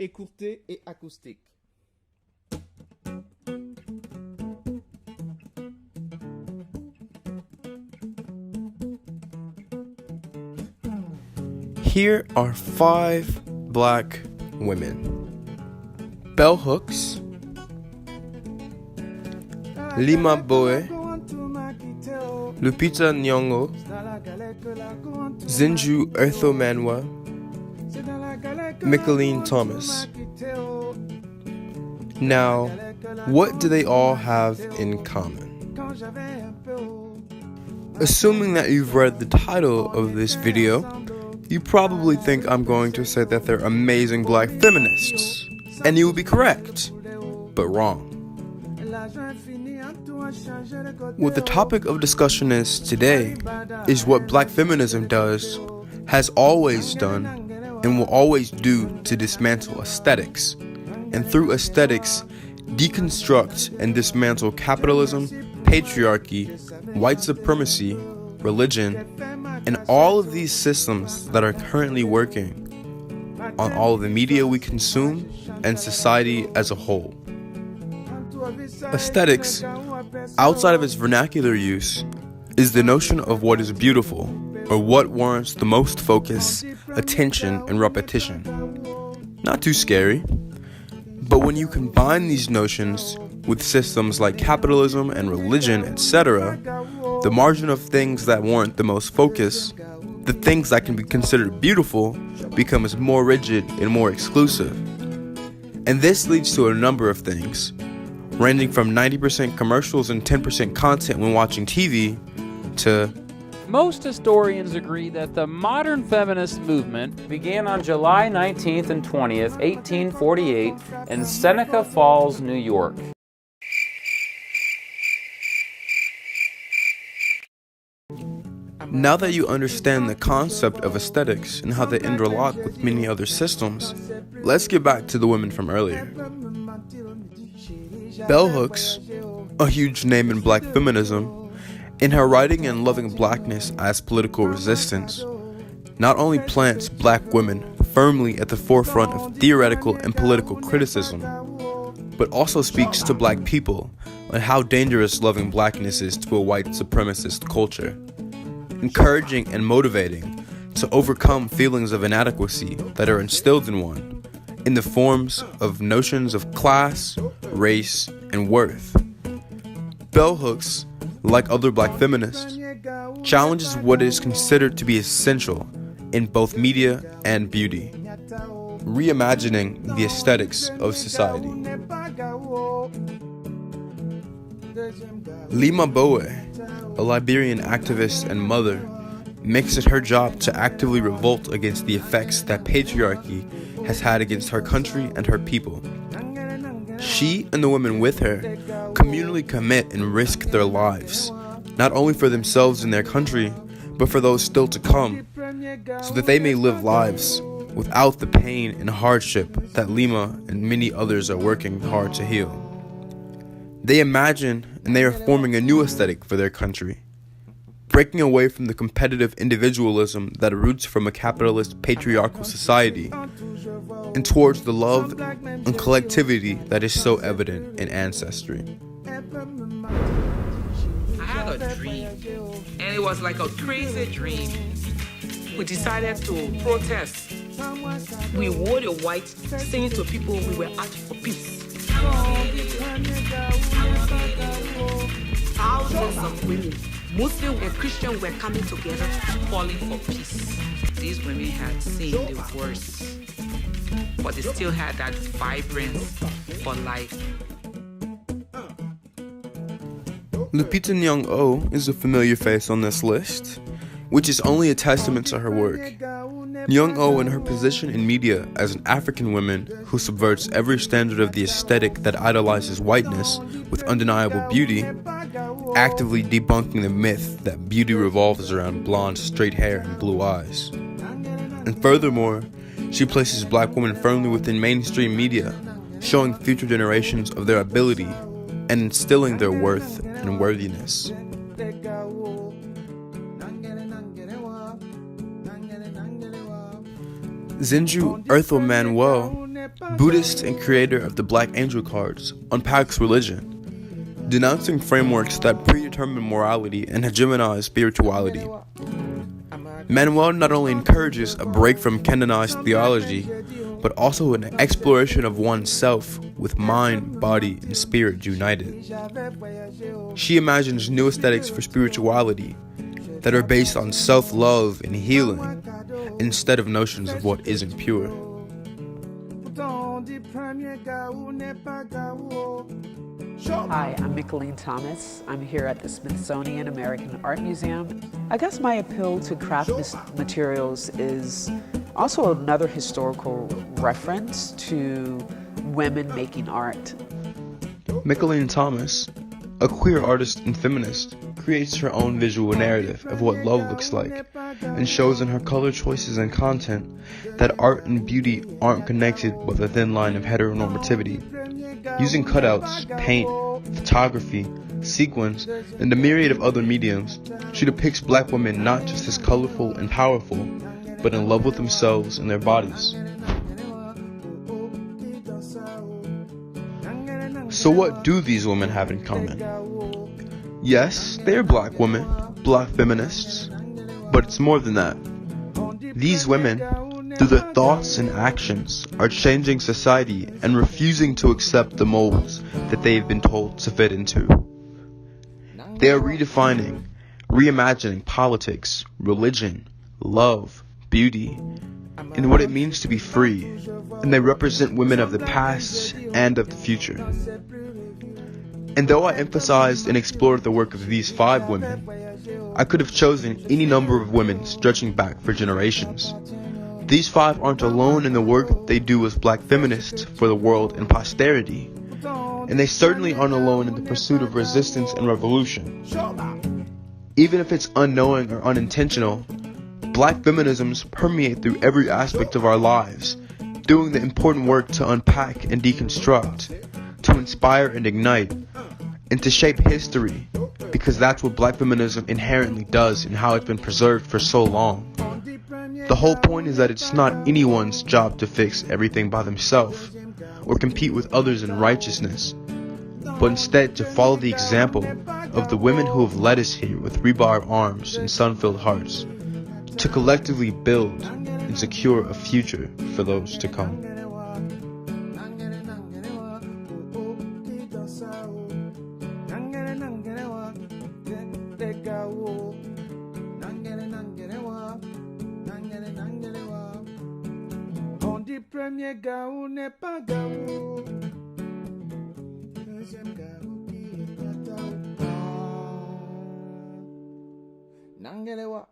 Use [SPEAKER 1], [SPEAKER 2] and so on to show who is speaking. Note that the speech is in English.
[SPEAKER 1] écourté et acoustique.
[SPEAKER 2] Here are 5 black women. Bell Hooks, Lima Boe, Lupita Nyong'o, Zinju Eartho Manwa, Micheline Thomas. Now, what do they all have in common? Assuming that you've read the title of this video, you probably think I'm going to say that they're amazing black feminists. And you will be correct, but wrong. What the topic of discussion is today is what black feminism does, has always done, and will always do to dismantle aesthetics, and through aesthetics, deconstruct and dismantle capitalism, patriarchy, white supremacy, religion, and all of these systems that are currently working on all of the media we consume and society as a whole. Aesthetics, outside of its vernacular use, is the notion of what is beautiful, or what warrants the most focus, attention, and repetition. Not too scary, but when you combine these notions with systems like capitalism and religion, etc., the margin of things that warrant the most focus, the things that can be considered beautiful, becomes more rigid and more exclusive. And this leads to a number of things, ranging from 90% commercials and 10% content when watching TV, to
[SPEAKER 3] most historians agree that the modern feminist movement began on July 19th and 20th, 1848, in Seneca Falls, New York.
[SPEAKER 2] Now that you understand the concept of aesthetics and how they interlock with many other systems, let's get back to the women from earlier. Bell Hooks, a huge name in black feminism, in her writing and loving blackness as political resistance, not only plants black women firmly at the forefront of theoretical and political criticism, but also speaks to black people on how dangerous loving blackness is to a white supremacist culture, encouraging and motivating to overcome feelings of inadequacy that are instilled in one in the forms of notions of class, race, and worth. Bell Hooks, like other black feminists, challenges what is considered to be essential in both media and beauty, reimagining the aesthetics of society. Lima Boe, a Liberian activist and mother, makes it her job to actively revolt against the effects that patriarchy has had against her country and her people. She and the women with her communally commit and risk their lives, not only for themselves and their country, but for those still to come, so that they may live lives without the pain and hardship that Lima and many others are working hard to heal. They imagine and they are forming a new aesthetic for their country, breaking away from the competitive individualism that roots from a capitalist patriarchal society, and towards the love and collectivity that is so evident in ancestry.
[SPEAKER 4] I had a dream, and it was like a crazy dream. We decided to protest. We wore the white, saying to people we were out for peace. Thousands of women, Muslim and Christian, were coming together calling for peace. These women had seen the worst, but they still had that vibrance for life.
[SPEAKER 2] Lupita Nyong'o is a familiar face on this list, which is only a testament to her work. Nyong'o, in her position in media as an African woman who subverts every standard of the aesthetic that idolizes whiteness with undeniable beauty, actively debunking the myth that beauty revolves around blonde, straight hair and blue eyes. And furthermore, she places black women firmly within mainstream media, showing future generations of their ability and instilling their worth and worthiness. Zenju Earthel Manuel, Buddhist and creator of the Black Angel cards, unpacks religion, denouncing frameworks that predetermine morality and hegemonize spirituality. Manuel not only encourages a break from canonized theology, but also an exploration of oneself with mind, body, and spirit united. She imagines new aesthetics for spirituality that are based on self-love and healing, instead of notions of what isn't pure.
[SPEAKER 1] Hi, I'm Micheline Thomas. I'm here at the Smithsonian American Art Museum. I guess my appeal to craft materials is also another historical reference to women making art.
[SPEAKER 2] Micheline Thomas, a queer artist and feminist, creates her own visual narrative of what love looks like, and shows in her color choices and content that art and beauty aren't connected with a thin line of heteronormativity. Using cutouts, paint, photography, sequins, and a myriad of other mediums, she depicts black women not just as colorful and powerful, but in love with themselves and their bodies. So what do these women have in common? Yes, they are black women, black feminists, but it's more than that. These women, through their thoughts and actions, are changing society and refusing to accept the molds that they've been told to fit into. They are redefining, reimagining politics, religion, love, beauty, and what it means to be free, and they represent women of the past and of the future. And though I emphasized and explored the work of these 5 women, I could have chosen any number of women stretching back for generations. These 5 aren't alone in the work they do as black feminists for the world and posterity, and they certainly aren't alone in the pursuit of resistance and revolution. Even if it's unknowing or unintentional, black feminisms permeate through every aspect of our lives, doing the important work to unpack and deconstruct, to inspire and ignite, and to shape history, because that's what black feminism inherently does and how it's been preserved for so long. The whole point is that it's not anyone's job to fix everything by themselves or compete with others in righteousness, but instead to follow the example of the women who have led us here with rebar arms and sun-filled hearts, to collectively build and secure a future for those to come.
[SPEAKER 5] Premier gaou n'est pas gaou. Deuxième gaou qui est gaou. Nangelewa.